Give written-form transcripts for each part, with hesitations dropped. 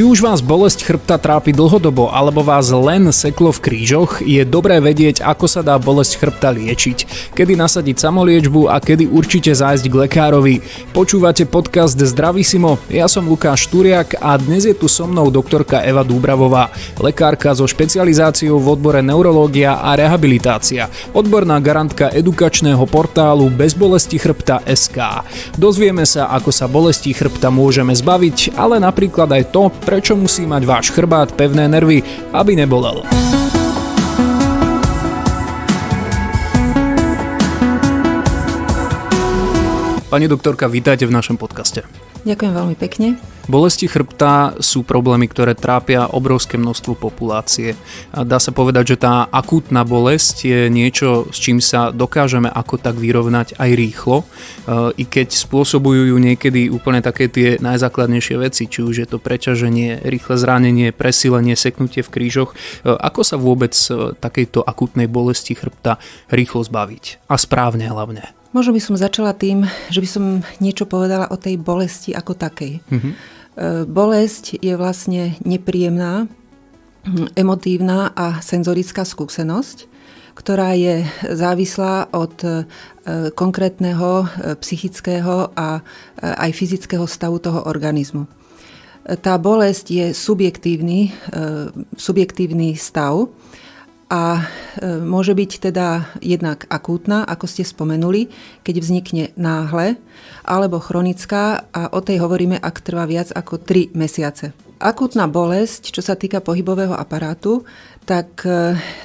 Či už vás bolesť chrbta trápi dlhodobo, alebo vás len seklo v krížoch, je dobré vedieť, ako sa dá bolesť chrbta liečiť, kedy nasadiť samoliečbu a kedy určite zájsť k lekárovi. Počúvate podcast Zdravísimo, ja som Lukáš Turiak a dnes je tu so mnou doktorka Eva Dúbravová, lekárka so špecializáciou v odbore neurológia a rehabilitácia, odborná garantka edukačného portálu bezbolestichrbta.sk. Dozvieme sa, ako sa bolesti chrbta môžeme zbaviť, ale napríklad aj to, prečo musí mať váš chrbát pevné nervy, aby nebolel. Pani doktorka, vítajte v našom podcaste. Ďakujem veľmi pekne. Bolesti chrbta sú problémy, ktoré trápia obrovské množstvo populácie. Dá sa povedať, že tá akútna bolesť je niečo, s čím sa dokážeme ako tak vyrovnať aj rýchlo, i keď spôsobujú ju niekedy úplne také tie najzákladnejšie veci, či už je to preťaženie, rýchle zranenie, presílenie, seknutie v krížoch. Ako sa vôbec takejto akútnej bolesti chrbta rýchlo zbaviť? A správne hlavne. Možno by som začala tým, že by som niečo povedala o tej bolesti ako takej. Bolesť je vlastne nepríjemná, emotívna a senzorická skúsenosť, ktorá je závislá od konkrétneho psychického a aj fyzického stavu toho organizmu. Tá bolesť je subjektívny stav, a môže byť teda jednak akútna, ako ste spomenuli, keď vznikne náhle, alebo chronická a o tej hovoríme, ak trvá viac ako 3 mesiace. Akútna bolesť, čo sa týka pohybového aparátu, tak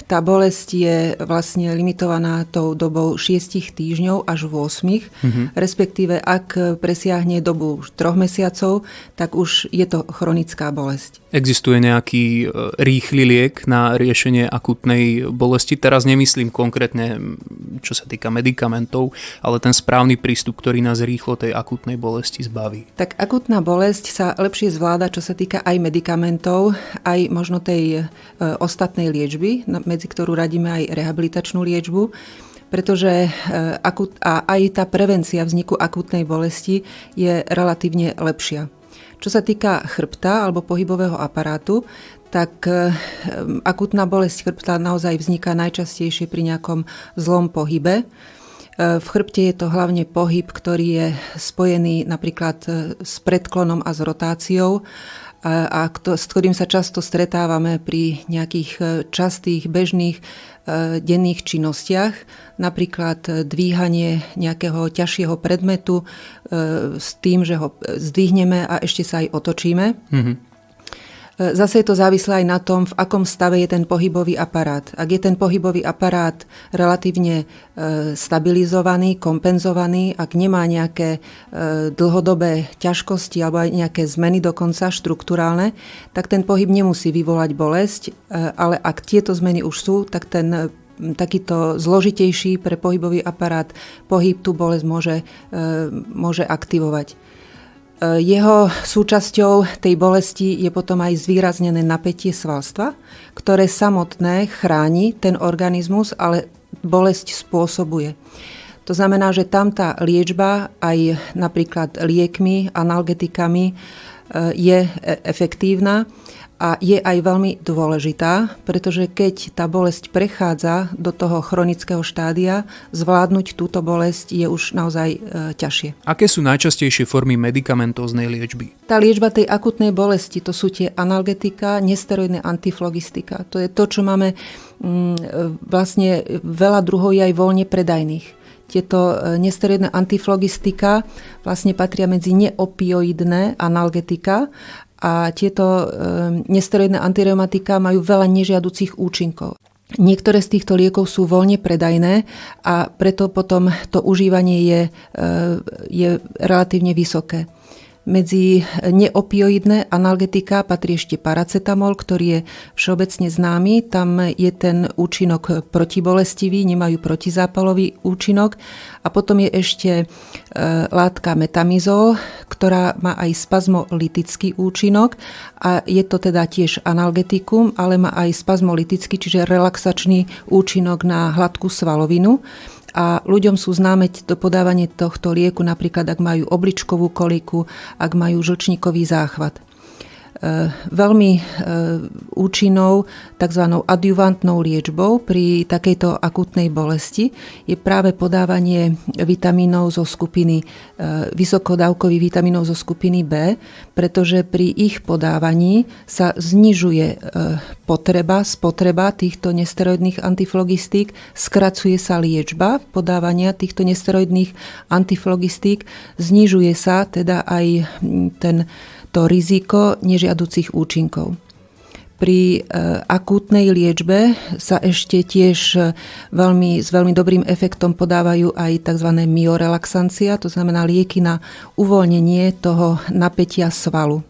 tá bolesť je vlastne limitovaná tou dobou 6 týždňov až 8, respektíve ak presiahne dobu 3 mesiacov, tak už je to chronická bolesť. Existuje nejaký rýchly liek na riešenie akútnej bolesti? Teraz nemyslím konkrétne, čo sa týka medikamentov, ale ten správny prístup, ktorý nás rýchlo tej akútnej bolesti zbaví. Tak akútna bolesť sa lepšie zvláda, čo sa týka aj medikamentov, aj možno tej ostatnej liečby, medzi ktorú radíme aj rehabilitačnú liečbu, pretože aj tá prevencia vzniku akútnej bolesti je relatívne lepšia. Čo sa týka chrbta alebo pohybového aparátu, tak akútna bolesť chrbta naozaj vzniká najčastejšie pri nejakom zlom pohybe. V chrbte je to hlavne pohyb, ktorý je spojený napríklad s predklonom a s rotáciou, a s ktorým sa často stretávame pri nejakých častých bežných denných činnostiach, napríklad dvíhanie nejakého ťažšieho predmetu s tým, že ho zdvihneme a ešte sa aj otočíme. Zase je to závislé aj na tom, v akom stave je ten pohybový aparát. Ak je ten pohybový aparát relatívne stabilizovaný, kompenzovaný, ak nemá nejaké dlhodobé ťažkosti alebo aj nejaké zmeny dokonca štruktúrálne, tak ten pohyb nemusí vyvolať bolesť, ale ak tieto zmeny už sú, tak ten takýto zložitejší pre pohybový aparát pohyb tú bolesť môže aktivovať. Jeho súčasťou tej bolesti je potom aj zvýraznené napätie svalstva, ktoré samotné chráni ten organizmus, ale bolesť spôsobuje. To znamená, že tam tá liečba aj napríklad liekmi, analgetikami je efektívna a je aj veľmi dôležitá, pretože keď tá bolesť prechádza do toho chronického štádia, zvládnuť túto bolesť je už naozaj ťažšie. Aké sú najčastejšie formy medikamentóznej liečby? Tá liečba tej akutnej bolesti, to sú tie analgetika, nesteroidné antiflogistika. To je to, čo máme vlastne veľa druhov je aj voľne predajných. Tieto nesteroidné antiflogistika vlastne patria medzi neopioidné analgetika a tieto nesteroidné antireumatika majú veľa nežiaducích účinkov. Niektoré z týchto liekov sú voľne predajné a preto potom to užívanie je relatívne vysoké. Medzi neopioidné analgetika patrí ešte paracetamol, ktorý je všeobecne známy. Tam je ten účinok protibolestivý, nemajú protizápalový účinok. A potom je ešte látka metamizol, ktorá má aj spazmolytický účinok. A je to teda tiež analgetikum, ale má aj spazmolytický, čiže relaxačný účinok na hladkú svalovinu. A ľuďom sú známe to podávanie tohto lieku, napríklad ak majú obličkovú koliku, ak majú žlčníkový záchvat. veľmi účinnou tzv. Adjuvantnou liečbou pri takejto akútnej bolesti je práve podávanie vitamínov zo skupiny, vysokodávkových vitamínov zo skupiny B, pretože pri ich podávaní sa znižuje spotreba týchto nesteroidných antiflogistík, skracuje sa liečba podávania týchto nesteroidných antiflogistík, znižuje sa teda aj to riziko nežiaducich účinkov. Pri akútnej liečbe sa ešte tiež s veľmi dobrým efektom podávajú aj tzv. Myorelaxancia, to znamená lieky na uvoľnenie toho napätia svalu.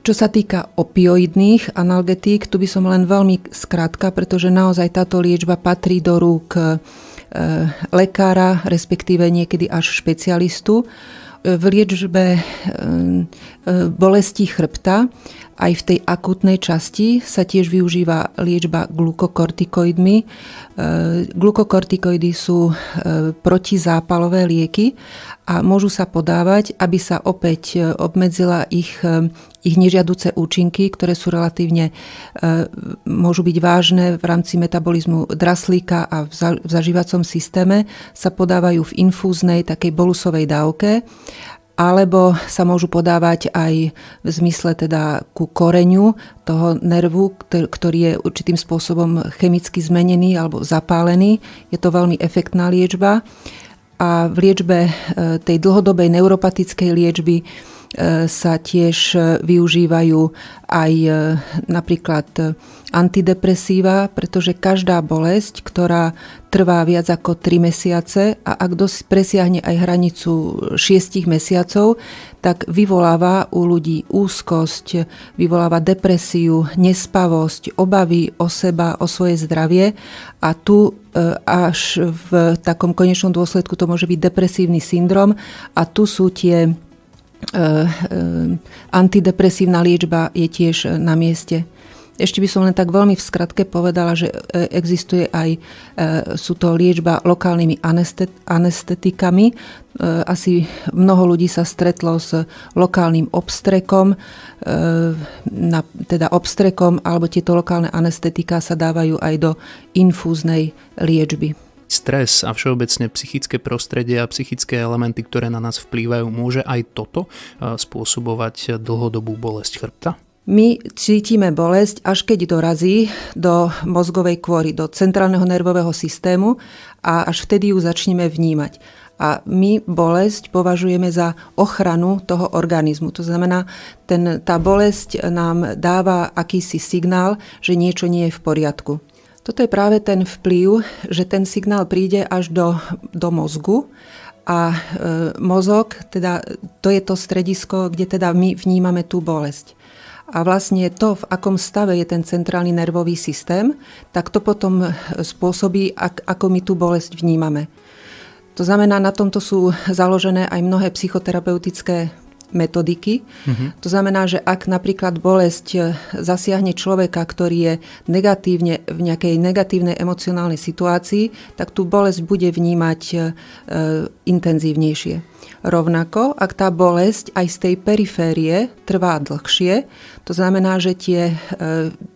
Čo sa týka opioidných analgetík, tu by som len veľmi skrátka, pretože naozaj táto liečba patrí do rúk lekára, respektíve niekedy až špecialistu. V liečbe bolesti chrbta aj v tej akútnej časti sa tiež využíva liečba glukokortikoidmi. Glukokortikoidy sú protizápalové lieky a môžu sa podávať, aby sa opäť obmedzila ich nežiaduce účinky, ktoré sú relatívne, môžu byť vážne v rámci metabolizmu draslíka a v zažívacom systéme, sa podávajú v infúznej takej bolusovej dávke, alebo sa môžu podávať aj v zmysle teda ku koreňu toho nervu, ktorý je určitým spôsobom chemicky zmenený alebo zapálený. Je to veľmi efektná liečba. A v liečbe tej dlhodobej neuropatickej liečby sa tiež využívajú aj napríklad antidepresíva, pretože každá bolesť, ktorá trvá viac ako 3 mesiace a ak presiahne aj hranicu 6 mesiacov, tak vyvoláva u ľudí úzkosť, vyvoláva depresiu, nespavosť, obavy o seba, o svoje zdravie a tu až v takom konečnom dôsledku to môže byť depresívny syndrom a tu sú tie antidepresívna liečba je tiež na mieste. Ešte by som len tak veľmi v skratke povedala, že sú to liečba lokálnymi anestetikami. Asi mnoho ľudí sa stretlo s lokálnym obstrekom, teda obstrekom, alebo tieto lokálne anestetika sa dávajú aj do infúznej liečby. Stres a všeobecne psychické prostredie a psychické elementy, ktoré na nás vplývajú, môže aj toto spôsobovať dlhodobú bolesť chrbta? My cítime bolesť, až keď dorazí do mozgovej kôry, do centrálneho nervového systému a až vtedy ju začneme vnímať. A my bolesť považujeme za ochranu toho organizmu. To znamená, tá bolesť nám dáva akýsi signál, že niečo nie je v poriadku. Toto je práve ten vplyv, že ten signál príde až do mozgu a mozog, teda to je to stredisko, kde teda my vnímame tú bolesť. A vlastne to, v akom stave je ten centrálny nervový systém, tak to potom spôsobí, ako my tú bolesť vnímame. To znamená, na tomto sú založené aj mnohé psychoterapeutické metodiky. To znamená, že ak napríklad bolesť zasiahne človeka, ktorý je v nejakej negatívnej emocionálnej situácii, tak tú bolesť bude vnímať intenzívnejšie. Rovnako, ak tá bolesť aj z tej periférie trvá dlhšie, to znamená, že tie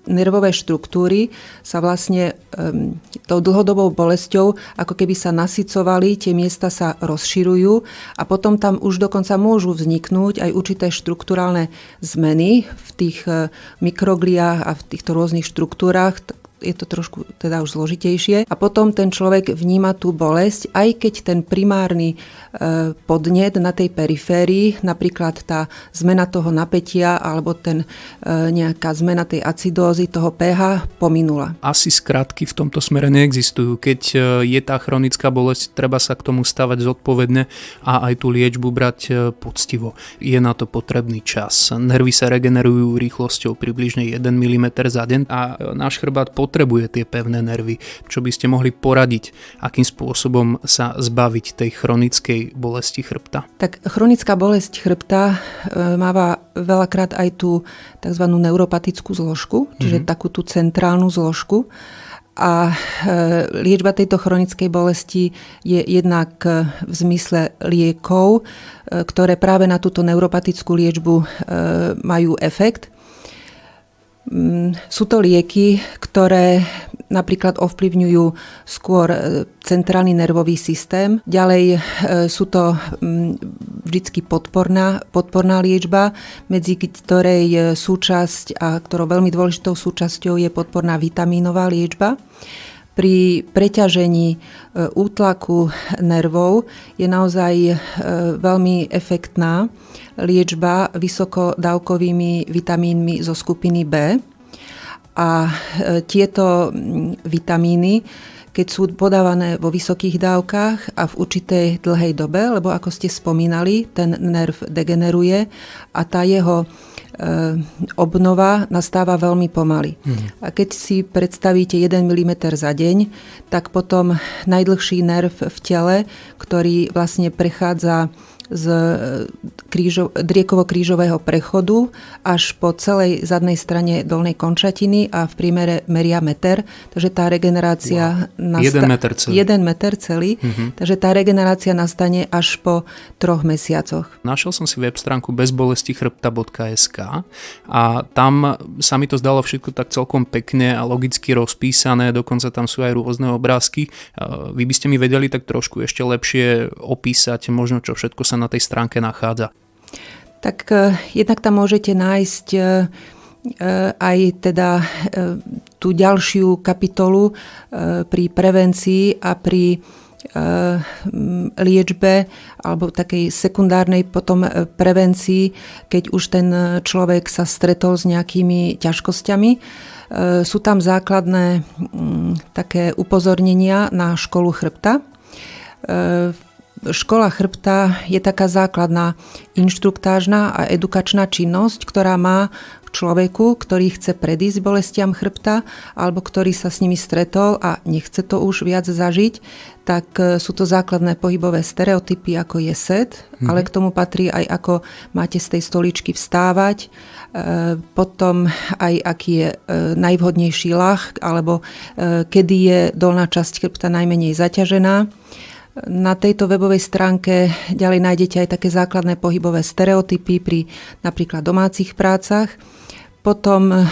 nervové štruktúry sa vlastne tou dlhodobou bolesťou ako keby sa nasycovali, tie miesta sa rozširujú a potom tam už dokonca môžu vzniknúť aj určité štrukturálne zmeny v tých mikrogliách a v týchto rôznych štruktúrach. Je to trošku teda už zložitejšie. A potom ten človek vníma tú bolesť, aj keď ten primárny podnet na tej periférii, napríklad tá zmena toho napätia alebo nejaká zmena tej acidózy, toho pH pominula. Asi skratky v tomto smere neexistujú. Keď je tá chronická bolesť, treba sa k tomu stavať zodpovedne a aj tú liečbu brať poctivo. Je na to potrebný čas. Nervy sa regenerujú rýchlosťou približne 1 mm za deň a náš chrbát potrebuje tie pevné nervy. Čo by ste mohli poradiť, akým spôsobom sa zbaviť tej chronickej bolesti chrbta? Tak chronická bolesť chrbta máva veľakrát aj tú tzv. Neuropatickú zložku, čiže takú tú centrálnu zložku. A liečba tejto chronickej bolesti je jednak v zmysle liekov, ktoré práve na túto neuropatickú liečbu majú efekt. Sú to lieky, ktoré napríklad ovplyvňujú skôr centrálny nervový systém. Ďalej sú to vždycky podporná liečba, medzi ktorej súčasť a ktorou veľmi dôležitou súčasťou je podporná vitamínová liečba. Pri preťažení útlaku nervov je naozaj veľmi efektná liečba vysokodávkovými vitamínmi zo skupiny B. A tieto vitamíny, keď sú podávané vo vysokých dávkach a v určitej dlhej dobe, lebo ako ste spomínali, ten nerv degeneruje a tá jeho obnova nastáva veľmi pomaly. A keď si predstavíte 1 mm za deň, tak potom najdlhší nerv v tele, ktorý vlastne prechádza z driekovo-krížového prechodu až po celej zadnej strane dolnej končatiny a v priemere meria meter. Takže tá regenerácia... 1 meter celý. 1 meter celý. Takže tá regenerácia nastane až po 3 mesiacoch. Našiel som si web stránku bezbolestichrbta.sk a tam sa mi to zdalo všetko tak celkom pekne a logicky rozpísané, dokonca tam sú aj rôzne obrázky. Vy by ste mi vedeli tak trošku ešte lepšie opísať možno, čo všetko sa na tej stránke nachádza? Tak jednak tam môžete nájsť aj teda tú ďalšiu kapitolu pri prevencii a pri liečbe alebo takej sekundárnej potom prevencii, keď už ten človek sa stretol s nejakými ťažkosťami. Sú tam základné také upozornenia na školu chrbta. Škola chrbta je taká základná inštruktážna a edukačná činnosť, ktorá má človeku, ktorý chce predísť bolestiam chrbta alebo ktorý sa s nimi stretol a nechce to už viac zažiť, tak sú to základné pohybové stereotypy, ako je set, ale k tomu patrí aj ako máte z tej stoličky vstávať, potom aj aký je najvhodnejší ľah alebo kedy je dolná časť chrbta najmenej zaťažená. Na tejto webovej stránke ďalej nájdete aj také základné pohybové stereotypy pri napríklad domácich prácach. Potom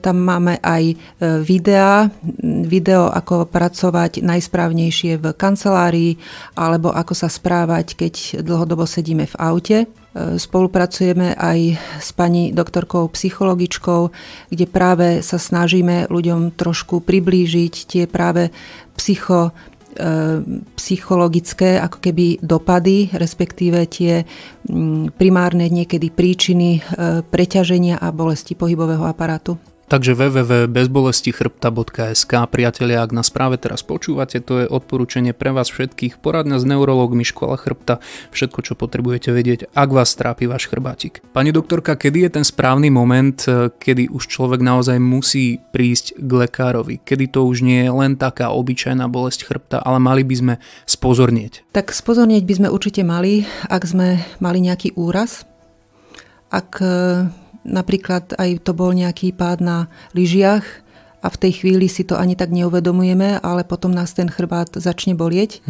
tam máme aj video, ako pracovať najsprávnejšie v kancelárii alebo ako sa správať, keď dlhodobo sedíme v aute. Spolupracujeme aj s pani doktorkou psychologičkou, kde práve sa snažíme ľuďom trošku priblížiť tie práve psychologické ako keby dopady, respektíve tie primárne niekedy príčiny preťaženia a bolesti pohybového aparátu. Takže www.bezbolestichrbta.sk. Priatelia, ak nás práve teraz počúvate, to je odporúčanie pre vás všetkých. Poradňa s neurológmi, škola chrbta, všetko, čo potrebujete vedieť, ak vás trápi váš chrbátik. Pani doktorka, kedy je ten správny moment, kedy už človek naozaj musí prísť k lekárovi? Kedy to už nie je len taká obyčajná bolesť chrbta, ale mali by sme spozornieť? Tak spozornieť by sme určite mali, ak sme mali nejaký úraz, ak napríklad aj to bol nejaký pád na lyžiach a v tej chvíli si to ani tak neuvedomujeme, ale potom nás ten chrbát začne bolieť.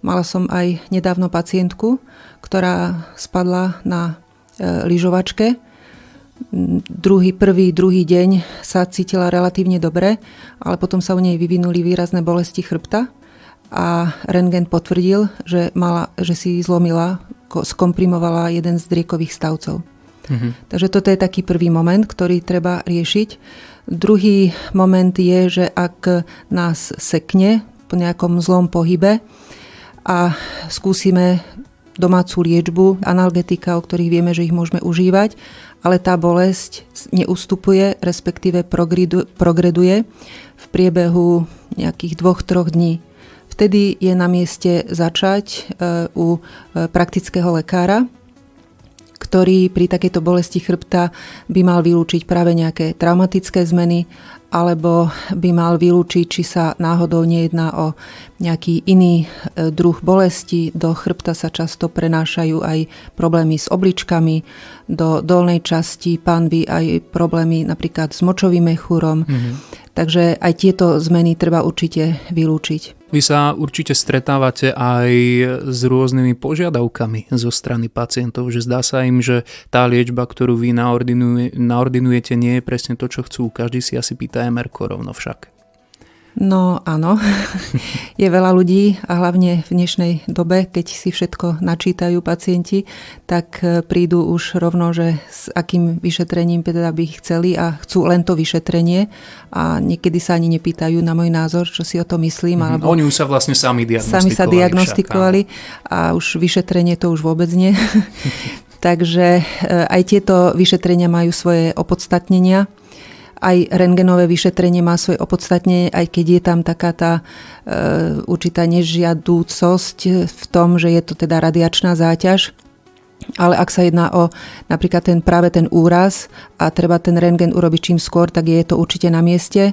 Mala som aj nedávno pacientku, ktorá spadla na lyžovačke. Druhý deň sa cítila relatívne dobre, ale potom sa u nej vyvinuli výrazné bolesti chrbta a rentgen potvrdil, že si zlomila, skomprimovala jeden z driekových stavcov. Takže toto je taký prvý moment, ktorý treba riešiť. Druhý moment je, že ak nás sekne po nejakom zlom pohybe a skúsime domácu liečbu, analgetika, o ktorých vieme, že ich môžeme užívať, ale tá bolesť neustupuje, respektíve progreduje v priebehu nejakých 2-3 dní. Vtedy je na mieste začať u praktického lekára, ktorý pri takejto bolesti chrbta by mal vylúčiť práve nejaké traumatické zmeny alebo by mal vylúčiť, či sa náhodou nejedná o nejaký iný druh bolesti. Do chrbta sa často prenášajú aj problémy s obličkami, do dolnej časti panvy aj problémy napríklad s močovým mechúrom. Takže aj tieto zmeny treba určite vylúčiť. Vy sa určite stretávate aj s rôznymi požiadavkami zo strany pacientov, že zdá sa im, že tá liečba, ktorú vy naordinujete, nie je presne to, čo chcú. Každý si asi pýta MR-ko rovno však. No áno, je veľa ľudí a hlavne v dnešnej dobe, keď si všetko načítajú pacienti, tak prídu už rovno, že s akým vyšetrením teda by chceli a chcú len to vyšetrenie a niekedy sa ani nepýtajú na môj názor, čo si o to myslím. Alebo oni už sa vlastne sami sa diagnostikovali a už vyšetrenie to už vôbec nie. Takže aj tieto vyšetrenia majú svoje opodstatnenia. Aj rentgenové vyšetrenie má svoje opodstatnenie, aj keď je tam taká tá určitá nežiadúcosť v tom, že je to teda radiačná záťaž. Ale ak sa jedná o napríklad práve ten úraz a treba ten rentgen urobiť čím skôr, tak je to určite na mieste.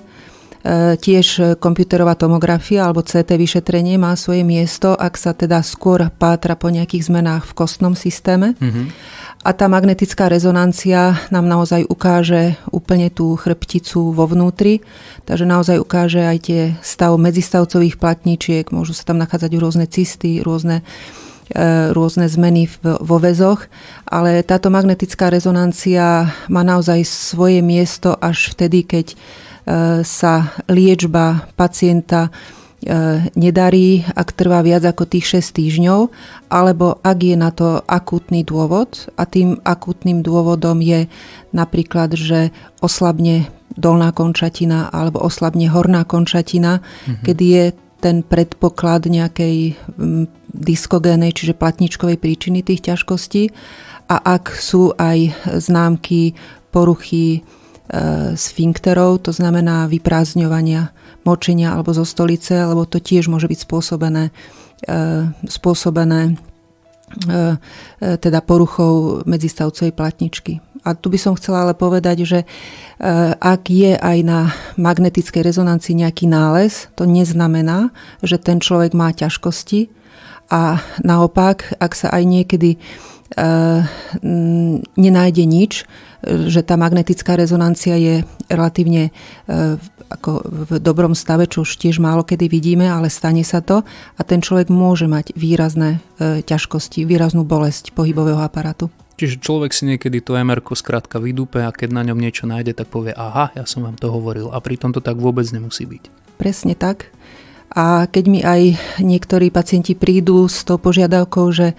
Tiež komputerová tomografia alebo CT vyšetrenie má svoje miesto, ak sa teda skôr pátra po nejakých zmenách v kostnom systéme. A tá magnetická rezonancia nám naozaj ukáže úplne tú chrbticu vo vnútri, takže naozaj ukáže aj tie stav medzistavcových platničiek, môžu sa tam nachádzať rôzne cysty, rôzne zmeny vo väzoch, ale táto magnetická rezonancia má naozaj svoje miesto až vtedy, keď sa liečba pacienta nedarí, ak trvá viac ako tých 6 týždňov, alebo ak je na to akútny dôvod a tým akútnym dôvodom je napríklad, že oslabne dolná končatina alebo oslabne horná končatina, kedy je ten predpoklad nejakej diskogénej, čiže platničkovej príčiny tých ťažkostí a ak sú aj známky poruchy sfinkterov, to znamená vyprázdňovania močenia alebo zo stolice, lebo to tiež môže byť spôsobené teda poruchou medzistavcovej platničky. A tu by som chcela ale povedať, že ak je aj na magnetickej rezonancii nejaký nález, to neznamená, že ten človek má ťažkosti a naopak, ak sa aj niekedy nenájde nič, že tá magnetická rezonancia je relatívne ako v dobrom stave, čo už tiež málo kedy vidíme, ale stane sa to a ten človek môže mať výrazné ťažkosti, výraznú bolesť pohybového aparátu. Čiže človek si niekedy to MR-ko skrátka vydúpe a keď na ňom niečo nájde, tak povie aha, ja som vám to hovoril a pritom to tak vôbec nemusí byť. Presne tak. A keď mi aj niektorí pacienti prídu s tou požiadavkou, že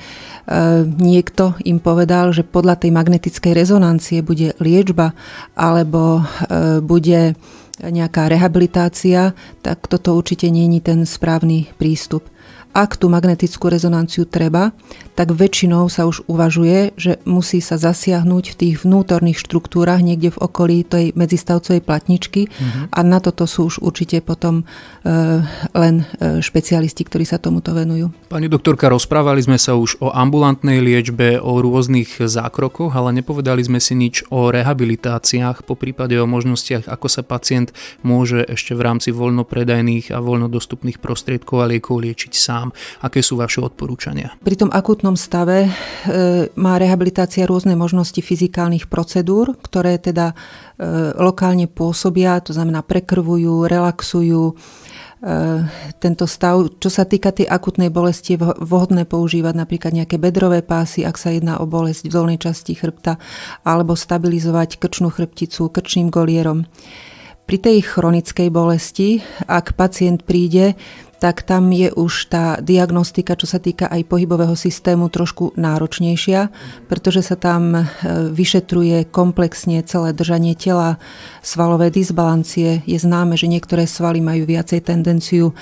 niekto im povedal, že podľa tej magnetickej rezonancie bude liečba alebo bude nejaká rehabilitácia, tak toto určite nie je ten správny prístup. Ak tú magnetickú rezonanciu treba, tak väčšinou sa už uvažuje, že musí sa zasiahnuť v tých vnútorných štruktúrach niekde v okolí tej medzistavcovej platničky a na toto sú už určite potom len špecialisti, ktorí sa tomuto venujú. Pani doktorka, rozprávali sme sa už o ambulantnej liečbe, o rôznych zákrokoch, ale nepovedali sme si nič o rehabilitáciách, poprípade o možnostiach, ako sa pacient môže ešte v rámci voľnopredajných a voľnodostupných prostriedkov a liekov liečiť sám. Aké sú vaše odporúčania? Pri tom akútnom stave má rehabilitácia rôzne možnosti fyzikálnych procedúr, ktoré teda lokálne pôsobia, to znamená prekrvujú, relaxujú tento stav. Čo sa týka tej akútnej bolesti, je vhodné používať napríklad nejaké bedrové pásy, ak sa jedná o bolesť v dolnej časti chrbta, alebo stabilizovať krčnú chrbticu krčným golierom. Pri tej chronickej bolesti, ak pacient príde, tak tam je už tá diagnostika, čo sa týka aj pohybového systému, trošku náročnejšia, pretože sa tam vyšetruje komplexne celé držanie tela, svalové dysbalancie. Je známe, že niektoré svaly majú viacej tendenciu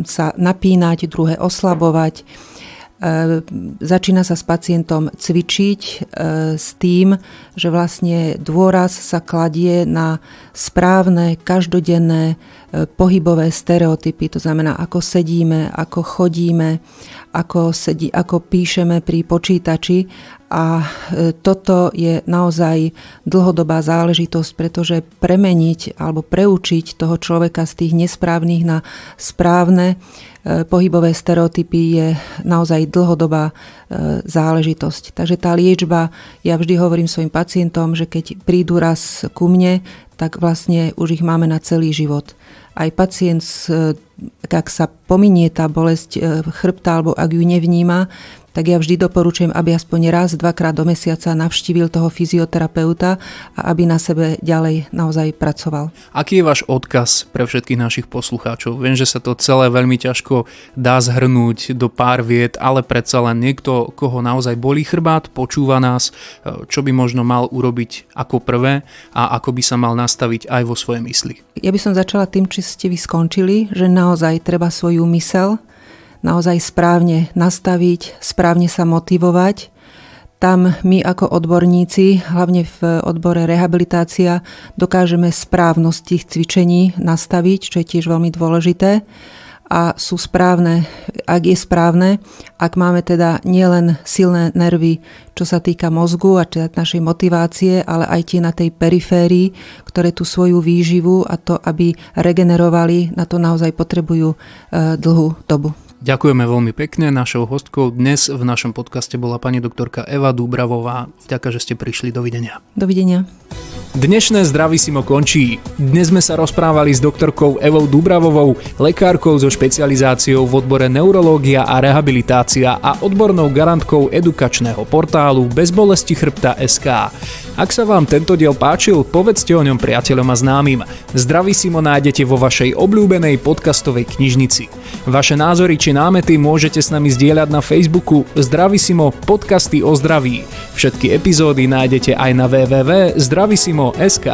sa napínať, druhé oslabovať. Začína sa s pacientom cvičiť s tým, že vlastne dôraz sa kladie na správne, každodenné pohybové stereotypy. To znamená, ako sedíme, ako chodíme, ako píšeme pri počítači. A toto je naozaj dlhodobá záležitosť, pretože premeniť alebo preučiť toho človeka z tých nesprávnych na správne pohybové stereotypy je naozaj dlhodobá záležitosť. Takže tá liečba, ja vždy hovorím svojim pacientom, že keď prídu raz ku mne, tak vlastne už ich máme na celý život. Aj pacient, ak sa pominie tá bolesť chrbta alebo ak ju nevníma, tak ja vždy doporučujem, aby aspoň raz, 2-krát do mesiaca navštívil toho fyzioterapeuta a aby na sebe ďalej naozaj pracoval. Aký je váš odkaz pre všetkých našich poslucháčov? Viem, že sa to celé veľmi ťažko dá zhrnúť do pár viet, ale predsa len niekto, koho naozaj bolí chrbát, počúva nás, čo by možno mal urobiť ako prvé a ako by sa mal nastaviť aj vo svojej mysli. Ja by som začala tým, či ste vy skončili, že naozaj treba svoju myseľ naozaj správne nastaviť, správne sa motivovať. Tam my ako odborníci, hlavne v odbore rehabilitácia, dokážeme správnosť tých cvičení nastaviť, čo je tiež veľmi dôležité. A sú správne, ak je správne, ak máme teda nielen silné nervy, čo sa týka mozgu a teda našej motivácie, ale aj tie na tej periférii, ktoré tú svoju výživu a to, aby regenerovali, na to naozaj potrebujú dlhú dobu. Ďakujeme veľmi pekne. Našou hostkou dnes v našom podcaste bola pani doktorka Eva Dúbravová. Ďakujem, že ste prišli. Dovidenia. Dovidenia. Dnešné Zdravísimo končí. Dnes sme sa rozprávali s doktorkou Evou Dúbravovou, lekárkou so špecializáciou v odbore neurológia a rehabilitácia a odbornou garantkou edukačného portálu Bezbolesti chrbta.sk. Ak sa vám tento diel páčil, povedzte o ňom priateľom a známym. Zdravísimo nájdete vo vašej obľúbenej podcastovej knižnici. Vaše názory či námety môžete s nami zdieľať na Facebooku Zdravísimo podcasty o zdraví. Všetky epizódy nájdete aj na www.zdravisimo.sk.